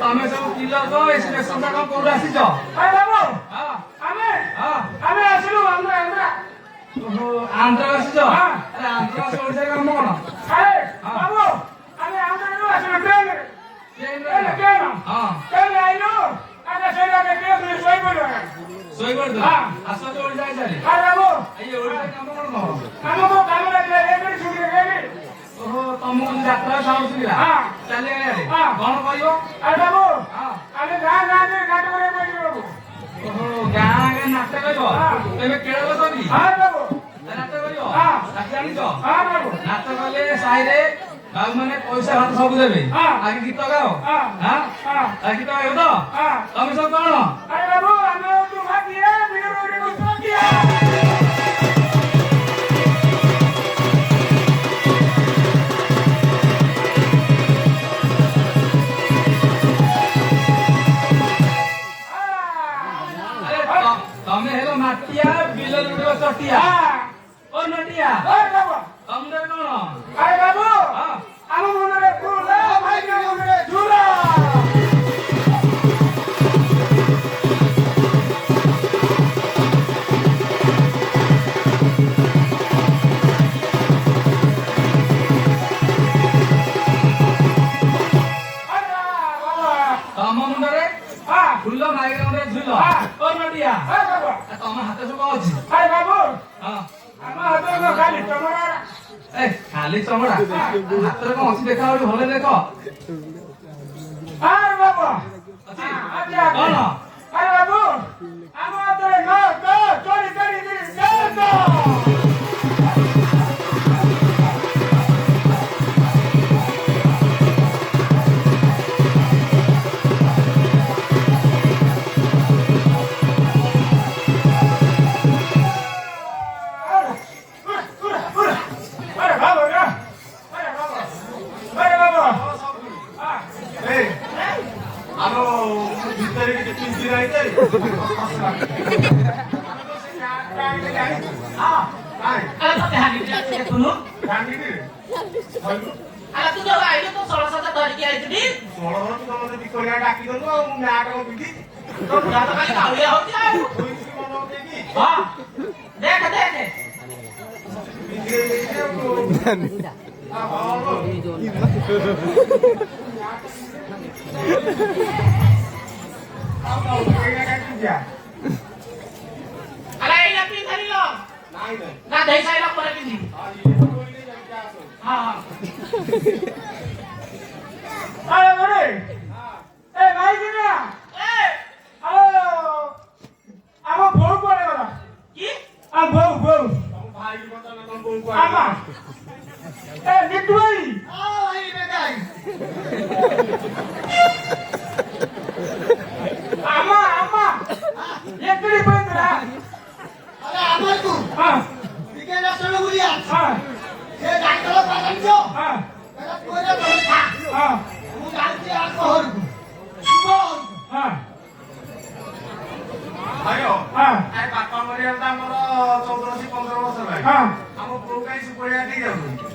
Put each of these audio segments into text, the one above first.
ତମେ ସବୁ କିଲୋ ତ ଏସିରେ ସନ୍ଧା କଣ କୋଉଠୁ ଆସିଛ? ଆରେ ବାବୁ ହଁ ଆମେ ହଁ ଆମେ ଆସିଲୁ ଆନ୍ଧ୍ରା ଓହୋ ଆନ୍ଧ୍ର ଆସିଛ? ଆରେ ଆନ୍ଧ୍ର ଆସି ଓଡ଼ିଶାରେ କାମ କଣ? ଆରେ ବାବୁ ଆମେ ଆନ୍ଧ୍ରାରୁ ଆସିଲୁ ଟ୍ରେନରେ ଟ୍ରେନରେ ଆଇଲୁ ଆମେ ସେଇଟା ଦେଖିକି ଶୋଇପଡ଼ିଲୁ ଶୋଇପଡ଼ିଲ? ଆସ ତ ଓଡ଼ିଶା ଆସିସାରି। ଆରେ ବାବୁ ଏଇ ଓଡ଼ିଶାରେ କାମ କଣ ତମର? କାମ ମୋ କାମ ଲାଗିଲା ଏଇଠି ଛୁଟି ଓହୋ ତମକୁ ଯାତ୍ରା ସାଉଣ୍ଡ ଶୁଭିଲା? ଚାଲି ଆଇଆରେ କଣ କହିବ? ଆରେ ବାବୁ ହଁ ଆମେ ଗାଁ ଗାଁରେ ନାଟ କରିବାକୁ କହିଲୁ ବାବୁ ଓହୋ ଗାଁ ଗାଁ ନାଟ କରିବ? ତେବେ କେଳ ବସବି? ହଁ ବାବୁ ନାଟ କରିବ? ହଁ। ନାଚ ଜାଣିଛ? ହଁ ବାବୁ ନାଟ କଲେ ସାହିରେ ଆଉ ମାନେ ପଇସା ହାତ ସବୁ ଦେବେ। ଆଗେ ଗୀତ ଗାଅ। ଗୀତ ଗାଇବ ତ? ତମେ ସବୁ କଣ? ଆରେ ବାବୁ ଆମେ ତୁ ଭାଗିଏ ବିରୁଡ଼ି ଗୁସ୍ତକିଏ ତମେ ହେଲ ମାଟିଆ ବିଲ ଲୁଟିବ ଚଟିଆ ଓ ନଟିଆ ତମରେ କଣ? ଆରେ ବାବୁ ଆମ ମନରେ ଫୁଲ ଭାଇ ମନରେ ଝୁଲା ତମ ମୁଣ୍ଡରେ ଫୁଲ ମାଇକ ମୁଣ୍ଡରେ ଝୁଲ ଓ ନଟିଆ ତମ ହାତ ସବୁ କଣ ଅଛି? ଆରେ ବାବୁ ହଁ ଆମ ହାତରେ ଖାଲି ଚମଡ଼ା ଖାଲି ଚମଡ଼ା ହାତରେ କଣ ଅଛି ଦେଖା ଗୋଟେ ଭଲ ଦେଖ। ଆରେ ବାବୁ ଅଛି କଣ? ଆରେ ବାବୁ ଆମ ହାତରେ ଚୋରି କରି ବାପା ମରିଗଲା ଆମର 14-15 ବର୍ଷ ହେଲା। ଆମ ବୋଉ କାଇଁ ସୁପରିଆ ଦେଇ ଯାଉଛନ୍ତି?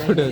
ଫଟୋ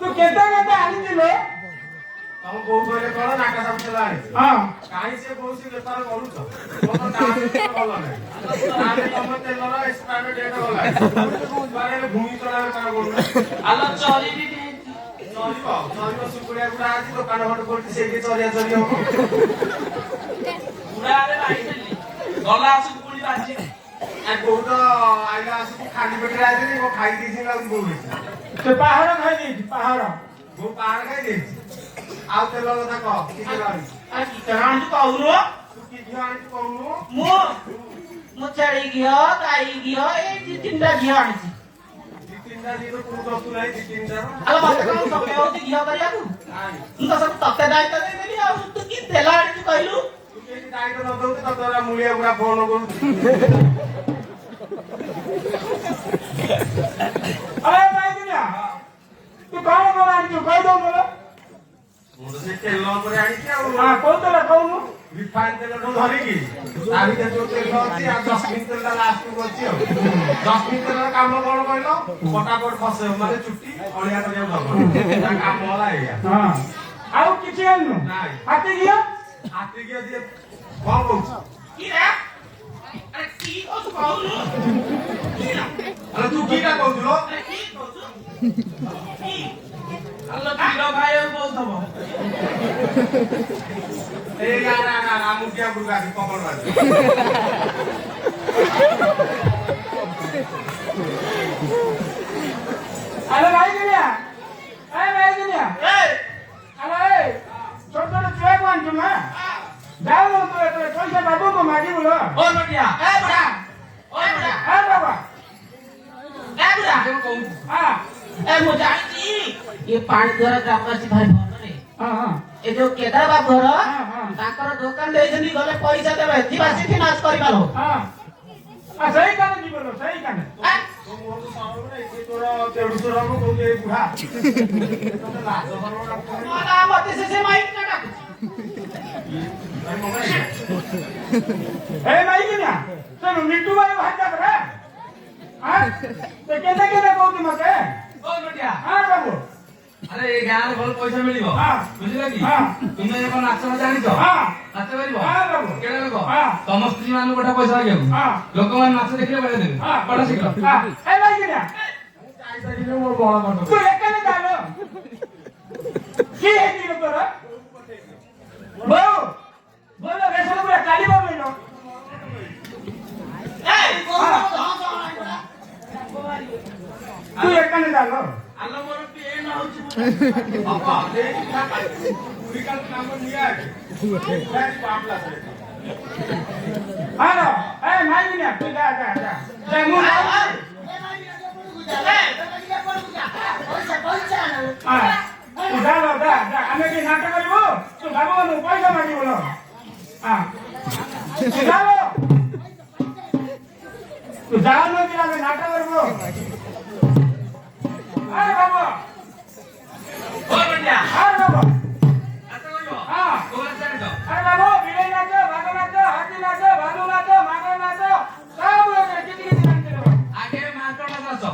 ତୁ କେତେ କେତେ ଆଣିଥିଲୁ? ତମ ବୋଉ କହିଲେ କଣ ନାକା ସବୁ ଚଲା ଆଣିଛି କାହିଁ ସେ କହୁଛି ବେପାର କରୁଛ ତମ ଭଲ ନାହିଁ ତମ ତେଲର ଏକ୍ସପାୟର ଡେଟ୍ ଗଲାଣି ଭୂମି ଚଳା ବେପାର କରୁନ ଆଲୋ ଚରିବି ଚରିବ ଶୁକୁଡିଆ ଗୁଡା ଆଜି ଦୋକାନ ଘଟ କରୁଛି ସେଇଠି ଚରିଆ ଚରି ହବ ଗୁଡାରେ ବାଇଥିଲି ଗଲା ଆସୁକୁ ପୁଣି ବାଜି ବୋଉ ତ ଆଇଲା ଆସୁକୁ ଖାଲି ପେଟରେ ଆଇଥିଲି ମୁଁ ଖାଇ ଦେଇଛି ଆଉ ବୋଉ ସେ ପାହାଡ ଖାଇ ଦେଇଛି ପାହାଡ ବୋଉ ପାହାଡ ଖାଇ ଦେଇଛି ଆଉ ତେଲ କଥା କହ କି ତେଲ ଆଣିଛୁ କି ତେଲ ଆଣିଛୁ କହୁନୁ ତୁ କି ଘିଅ ଆଣିଛୁ କହୁନୁ ମୁଁ ଛେଳି ଘିଅ ଗାଈ ଘିଅ ଏଇ ଦି ତିନିଟା ଘିଅ ଆଣିଛି ଦି ତିନିଟା ଘିଅ ତୁ ଦବୁ ନାହିଁ ଦି ତିନିଟା ଆଲୋ ମତେ କଣ ସମୟ ହଉଛି ଘିଅ କରିବାକୁ ମୁଁ ତ ସବୁ ତତେ ଦାୟିତ୍ୱ ଦେଇଦେଲି ଆଉ ତୁ କି ତେଲ ଆଣିଛୁ କହିଲୁ ତୁ କେମିତି ଦାୟିତ୍ୱ ନ ଦଉଛୁ ତତେ ମୂଳିଆ ଗୁଡା ଫୋନ କରୁଛୁ ଆରେ ଭାଇ ତୁ କଣ କଣ ଆଣିଛୁ କହିଦଉ ମୋର ମୁଁ ତ ସେ ତେଲ ଉପରେ ଆଣିଛି ଆଉ କୋଉ ତେଲ କହୁନୁ ରିଫାଇନ ତେଲଠୁ ଧରିକି ତା ଭିତରେ ଯୋଉ ତେଲ ଅଛି ଆଉ ଜସ୍ମିନ ତେଲଟା ଲାଷ୍ଟକୁ ଅଛି ଆଉ ଜସ୍ମିନ ତେଲର କାମ କଣ କହିଲ ପଟାପଟ ଖସେ ମାନେ ଚୁଟି ଅଳିଆ କରିବାକୁ ଦବ ତା କାମ ହେଲା ଏଇଆ ଆଉ କିଛି ଆଣିନୁ ନାଇଁ ହାତୀ ଘିଅ ଯିଏ କଣ କହୁଛୁ କି ରେ ଆରେ କି କହୁଛୁ କହୁନୁ ଆରେ ତୁ କିଟା କହୁଛୁ ଲୋ ଆରେ କି କହୁଛୁ କି ଆଲୋ କ୍ଷୀର ଖାଇବାକୁ କହୁଥବ এই না মুখিয়া বুড়া আছে কমল বাজে আরে ভাই গিয়া এই ভাই গিয়া এই আরে ছোট ছোট চুয়া কোন না যাও তো তো পয়সা বাবু তো মাগি বলো ও মটিয়া এ বুড়া ওই বুড়া এ বাবা এ বুড়া হ্যাঁ এ মো জানি ये पानी द्वारा ग्रामवासी भाई भर रे ए जो केदार बाबू घर ताकर दुकान देइछनी गले पैसा देबे दिवासी थी नाश करि बालो आ सही काने जीवलो सही काने तो मोर सारो रे के तोरा तेडुसो रंग कोते बुढ़ा तो लाज भरो ना माला मते से माइक ना डाक ए माइक ना तो मिट्टू भाई भाग जा रे हां तो केने केने कहू मते ओ बेटिया हां बाबू ଆରେ ଏ ଗାଁରେ ଭଲ ପଇସା ମିଳିବ ବୁଝିଲ କି ତୁମେ ଏବେ ନାଚ ଜାଣିଛ ନାଚ କରିବ କେଡେ ଲୋକ ତମ ସ୍ତ୍ରୀ ମାନଙ୍କୁ ଗୋଟେ ପଇସା ମାଗିବାକୁ ଲୋକମାନେ ନାଚ ଦେଖିଲେ ପଇସା ଦେବେ ବଡ ଶୀଘ୍ର ମୋ ବଳ ମଣ୍ଡପ ତୁ ଏକାନେ ଚାଲ কি ହେଇଛି ତୋର ବୋଉ ବୋଲ ବେସନ ପୁରା କାଢିବ ମିଳ ତୁ ଏକାନେ ଚାଲ ଆଲୋ ମୋର ପେନ୍ ହଉଛି ବାପା ଦେଖି ନା ପୁରୀ କାଲ କାମ ନିଆ ବାସ୍ ପାପଲା ସେ ହାଲୋ ଏ ମାଇନିଆ ତୁ ଯା ଯା ଯା ମୁଁ ଆମେ କି ନାଟ କରିବୁ ତୁ ଭାବୁ ପଇସା ମାଗିବୁ ତୁ ଯାଉନ କି ଆମେ ନାଟ କରିବୁ ଆରେ ବାବୁ ଆରେ ବାବୁ ଆରେ ବାବୁ ବିଲେଇ ନାଚ ବାଘ ନାଚ ହାତୀ ନାଚ ଭାଲୁ ନାଚ ମାଗ ନାଚ ସବୁ କିଛି କିଛି ନାଚ ଆଗେ ମାଙ୍କଡ ନାଚ